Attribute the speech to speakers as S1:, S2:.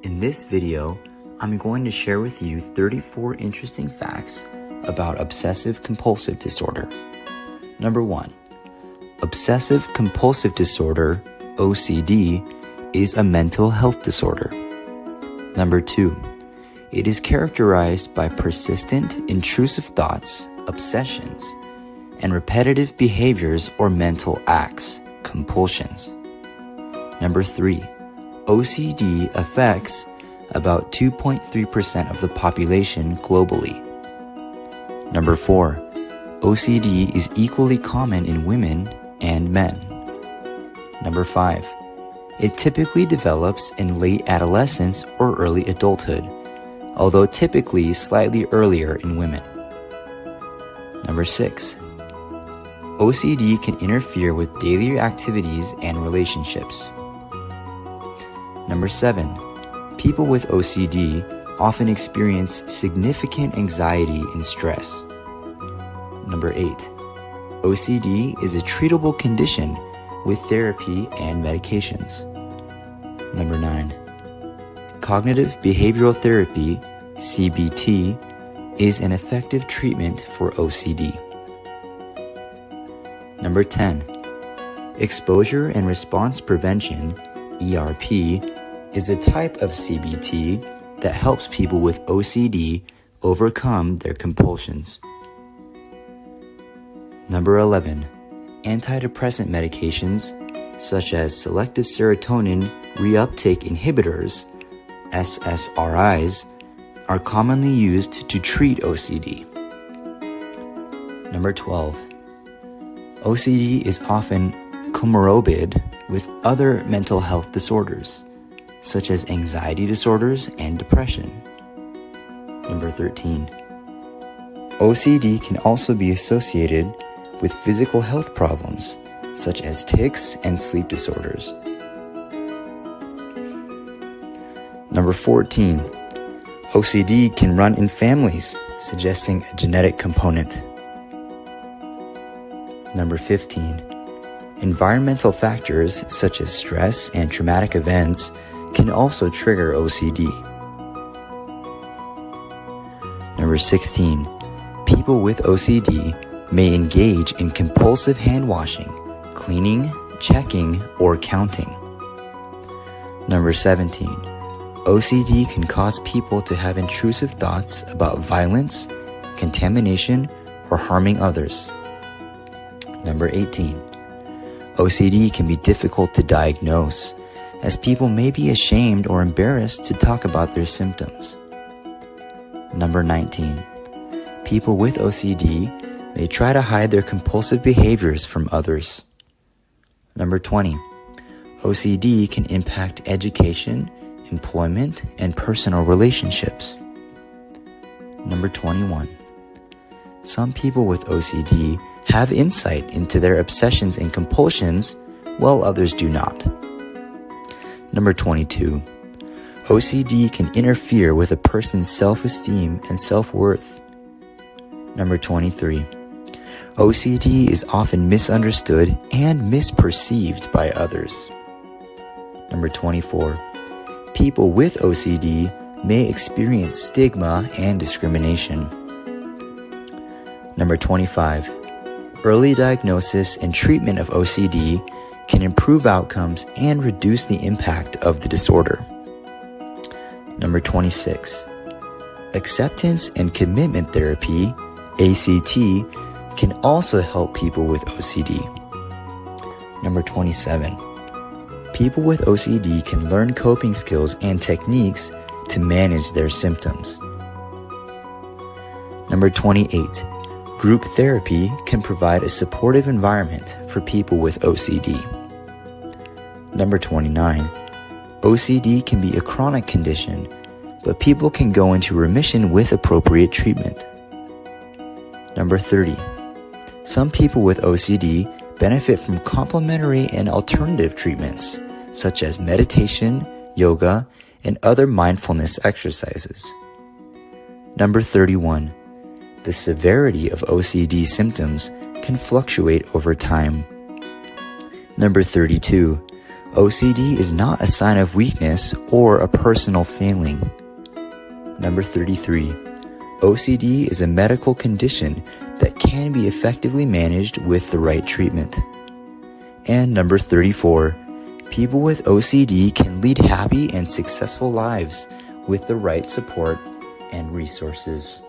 S1: In this video, I'm going to share with you 34 interesting facts about obsessive compulsive disorder. Number 1. Obsessive compulsive disorder, OCD, is a mental health disorder. Number 2. It is characterized by persistent, intrusive thoughts, obsessions, and repetitive behaviors or mental acts, compulsions. Number 3. OCD affects about 2.3% of the population globally. Number 4. OCD is equally common in women and men. Number 5. It typically develops in late adolescence or early adulthood, although typically slightly earlier in women. Number 6. OCD can interfere with daily activities and relationships. Number 7. People with OCD often experience significant anxiety and stress. Number 8. OCD is a treatable condition with therapy and medications. Number 9. Cognitive behavioral therapy, CBT, is an effective treatment for OCD. Number 10. Exposure and response prevention, ERP, is a type of CBT that helps people with OCD overcome their compulsions. Number 11. Antidepressant medications, such as selective serotonin reuptake inhibitors, SSRIs, are commonly used to treat OCD. Number 12. OCD is often comorbid with other mental health disorders, such as anxiety disorders and depression. Number 13. OCD can also be associated with physical health problems, such as tics and sleep disorders. Number 14. OCD can run in families, suggesting a genetic component. Number 15. Environmental factors such as stress and traumatic events can also trigger OCD. Number 16. People with OCD may engage in compulsive hand washing, cleaning, checking, or counting. Number 17. OCD can cause people to have intrusive thoughts about violence, contamination, or harming others. Number 18. OCD can be difficult to diagnose, as people may be ashamed or embarrassed to talk about their symptoms. Number 19. People with OCD may try to hide their compulsive behaviors from others. Number 20. OCD can impact education, employment, and personal relationships. Number 21. Some people with OCD have insight into their obsessions and compulsions, while others do not. Number 22. OCD can interfere with a person's self-esteem and self-worth. Number 23. OCD is often misunderstood and misperceived by others. Number 24. People with OCD may experience stigma and discrimination. Number 25. Early diagnosis and treatment of OCD can improve outcomes and reduce the impact of the disorder. Number 26. Acceptance and commitment therapy, ACT, can also help people with OCD. Number 27. People with OCD can learn coping skills and techniques to manage their symptoms. Number 28. Group therapy can provide a supportive environment for people with OCD. Number 29. OCD can be a chronic condition, but people can go into remission with appropriate treatment. Number 30. Some people with OCD benefit from complementary and alternative treatments, such as meditation, yoga, and other mindfulness exercises. Number 31. The severity of OCD symptoms can fluctuate over time. Number 32. OCD is not a sign of weakness or a personal failing. Number 33. OCD is a medical condition that can be effectively managed with the right treatment. And number 34. People with OCD can lead happy and successful lives with the right support and resources.